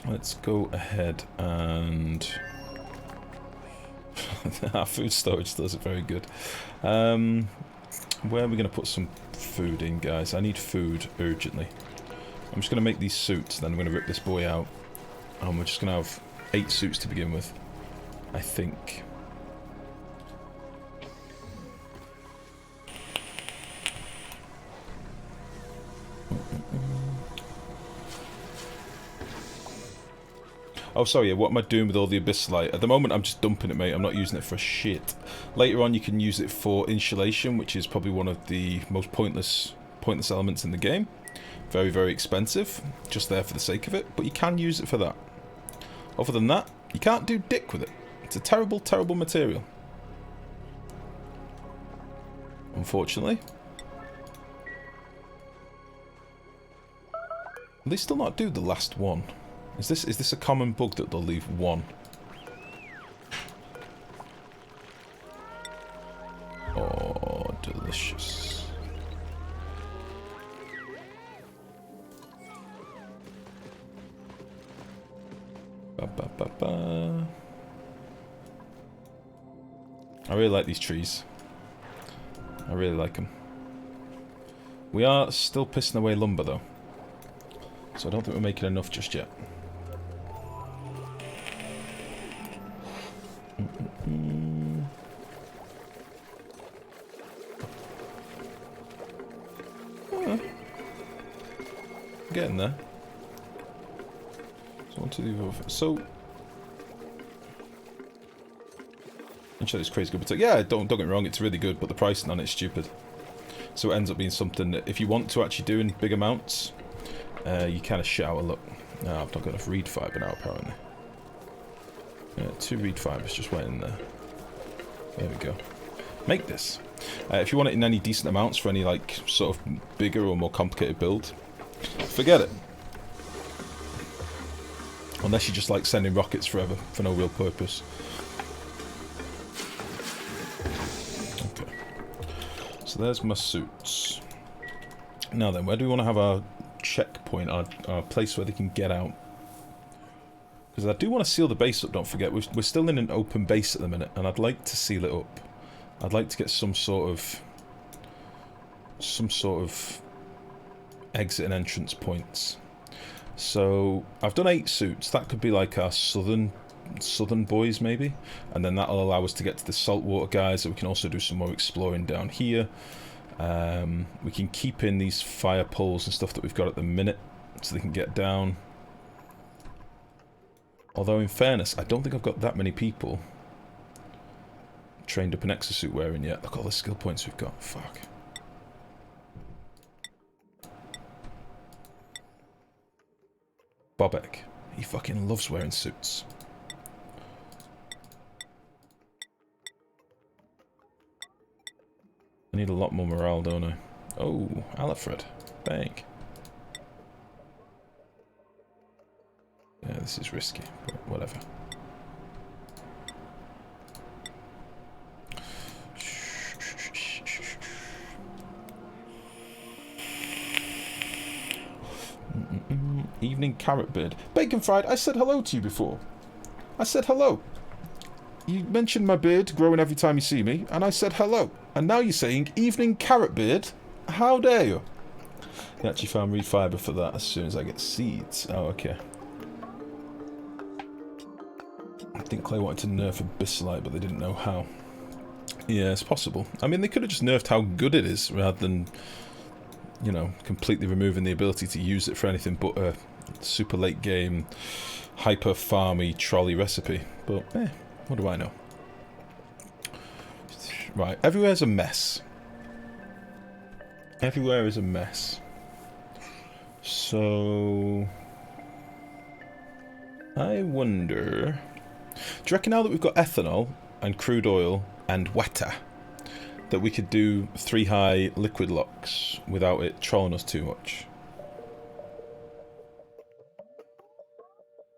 let's go ahead and... our food storage does it very good. Where are we going to put some food in, guys? I need food urgently. I'm just going to make these suits, then I'm going to rip this boy out. And we're just going to have 8 suits to begin with, I think. Oh, sorry, yeah, what am I doing with all the abyssite? At the moment, I'm just dumping it, mate. I'm not using it for shit. Later on, you can use it for insulation, which is probably one of the most pointless elements in the game. Very, very expensive. Just there for the sake of it. But you can use it for that. Other than that, you can't do dick with it. It's a terrible, terrible material. Unfortunately. Will they still not do the last one? Is this a common bug that they'll leave one? Oh, delicious. Ba, ba, ba, ba. I really like these trees. I really like them. We are still pissing away lumber though, so I don't think we're making enough just yet. Getting there. So on to the other. So, actually, it's crazy good. But yeah, don't get me wrong, it's really good, but the pricing on it's stupid. So it ends up being something that if you want to actually do in big amounts, you kind of shit out a look. No, I've not got enough reed fibre now, apparently. 2 reed fibres just went in there. There we go. Make this. If you want it in any decent amounts for any like sort of bigger or more complicated build, forget it. Unless you just like sending rockets forever for no real purpose. Okay. So there's my suits. Now then, where do we want to have our checkpoint, our place where they can get out? Because I do want to seal the base up, don't forget. We're still in an open base at the minute, and I'd like to seal it up. I'd like to get some sort of exit and entrance points. So I've done 8 suits. That could be like our southern boys maybe, and then that'll allow us to get to the saltwater guys. So we can also do some more exploring down here. We can keep in these fire poles and stuff that we've got at the minute, so they can get down. Although in fairness, I don't think I've got that many people trained up in exosuit wearing yet. Look at all the skill points we've got. Fuck. Bobek. He fucking loves wearing suits. I need a lot more morale, don't I? Oh, Alfred. Bank. Yeah, this is risky, but whatever. Evening carrot bird. Bacon fried, I said hello to you before. I said hello. You mentioned my beard growing every time you see me, and I said hello. And now you're saying evening carrot bird? How dare you? You actually found reed fibre for that as soon as I get seeds. Oh, okay. I think Klei wanted to nerf Abyssalite, but they didn't know how. Yeah, it's possible. I mean, they could have just nerfed how good it is, rather than, you know, completely removing the ability to use it for anything but a super late game, hyper farmy trolley recipe. But, what do I know? Right, everywhere's a mess. Everywhere is a mess. So... I wonder... Do you reckon now that we've got ethanol and crude oil and water, that we could do 3 high liquid locks without it trolling us too much?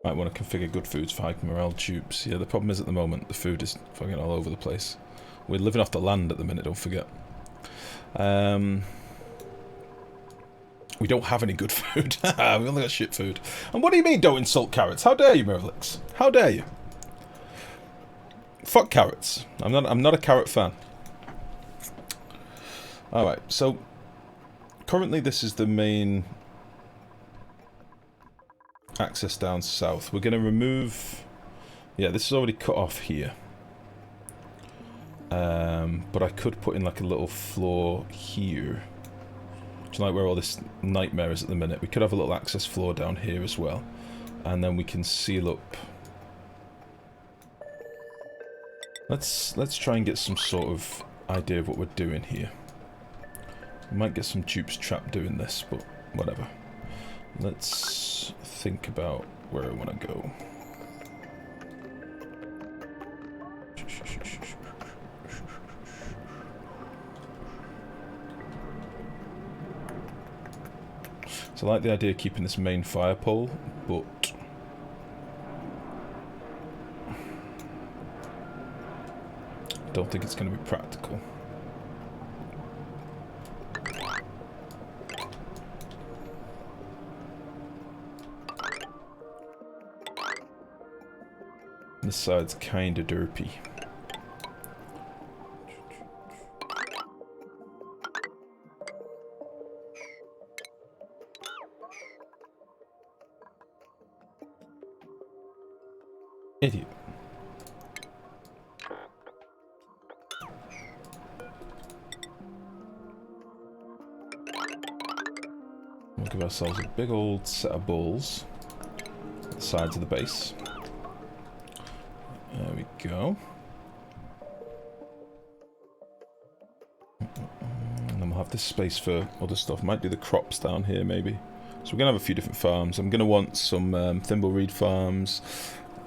Might want to configure good foods for high morale tubes. Yeah, the problem is at the moment the food is fucking all over the place. We're living off the land at the minute, don't forget. We don't have any good food. We only got shit food. And what do you mean don't insult carrots? How dare you, Miralix? How dare you? Fuck carrots. I'm not a carrot fan. Alright, so currently this is the main access down south. We're gonna remove... Yeah, this is already cut off here. But I could put in like a little floor here. Which is like where all this nightmare is at the minute. We could have a little access floor down here as well. And then we can seal up. Let's try and get some sort of idea of what we're doing here. We might get some dupes trapped doing this, but whatever. Let's think about where I want to go. So I like the idea of keeping this main fire pole, but I don't think it's going to be practical. This side's kinda derpy. Idiot. We'll give ourselves a big old set of balls at the sides of the base. There we go. And then we'll have this space for other stuff. Might do the crops down here, maybe. So we're going to have a few different farms. I'm going to want some thimbleweed farms,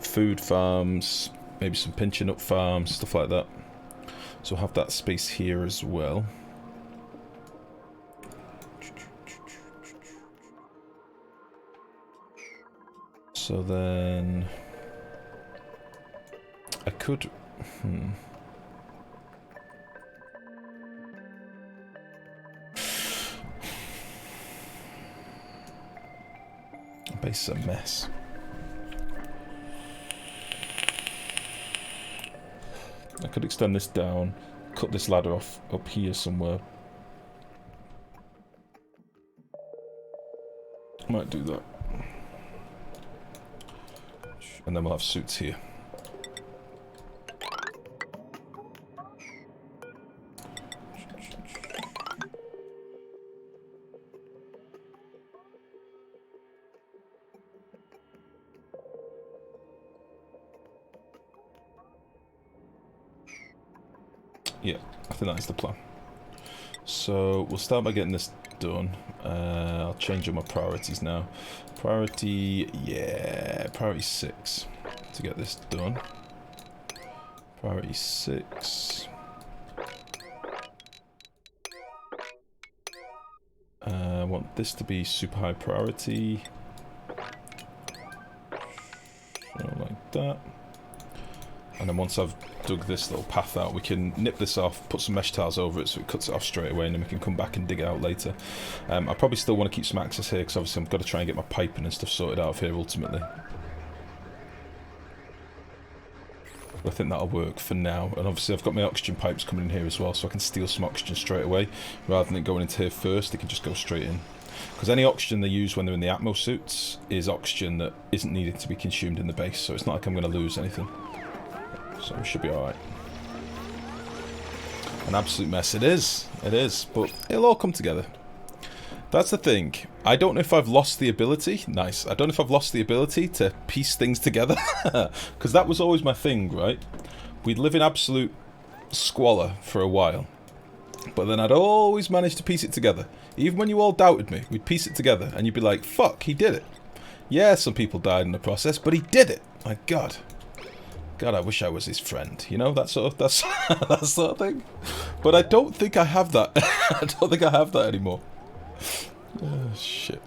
food farms, maybe some pinching up farms, stuff like that. So we'll have that space here as well. So then... I could... The base is a mess. I could extend this down, cut this ladder off up here somewhere. Might do that. And then we'll have suits here. Yeah, I think that's the plan. So we'll start by getting this done. I'll change all my priorities now. Priority 6 to get this done. Priority 6. I want this to be super high priority. So like that. And then once I've dug this little path out, we can nip this off, put some mesh tiles over it so it cuts it off straight away, and then we can come back and dig it out later. I probably still want to keep some access here, because obviously I've got to try and get my piping and stuff sorted out of here ultimately. But I think that'll work for now. And obviously I've got my oxygen pipes coming in here as well, so I can steal some oxygen straight away. Rather than it going into here first, it can just go straight in. Because any oxygen they use when they're in the Atmo suits is oxygen that isn't needed to be consumed in the base, so it's not like I'm going to lose anything. So we should be alright. An absolute mess. It is, but it'll all come together. That's the thing. I don't know if I've lost the ability. Nice. I don't know if I've lost the ability to piece things together. Because that was always my thing, right? We'd live in absolute squalor for a while. But then I'd always manage to piece it together. Even when you all doubted me, we'd piece it together. And you'd be like, fuck, he did it. Yeah, some people died in the process, but he did it. My God. God, I wish I was his friend. You know, that sort of, that sort of thing. But I don't think I have that. I don't think I have that anymore. Oh, shit.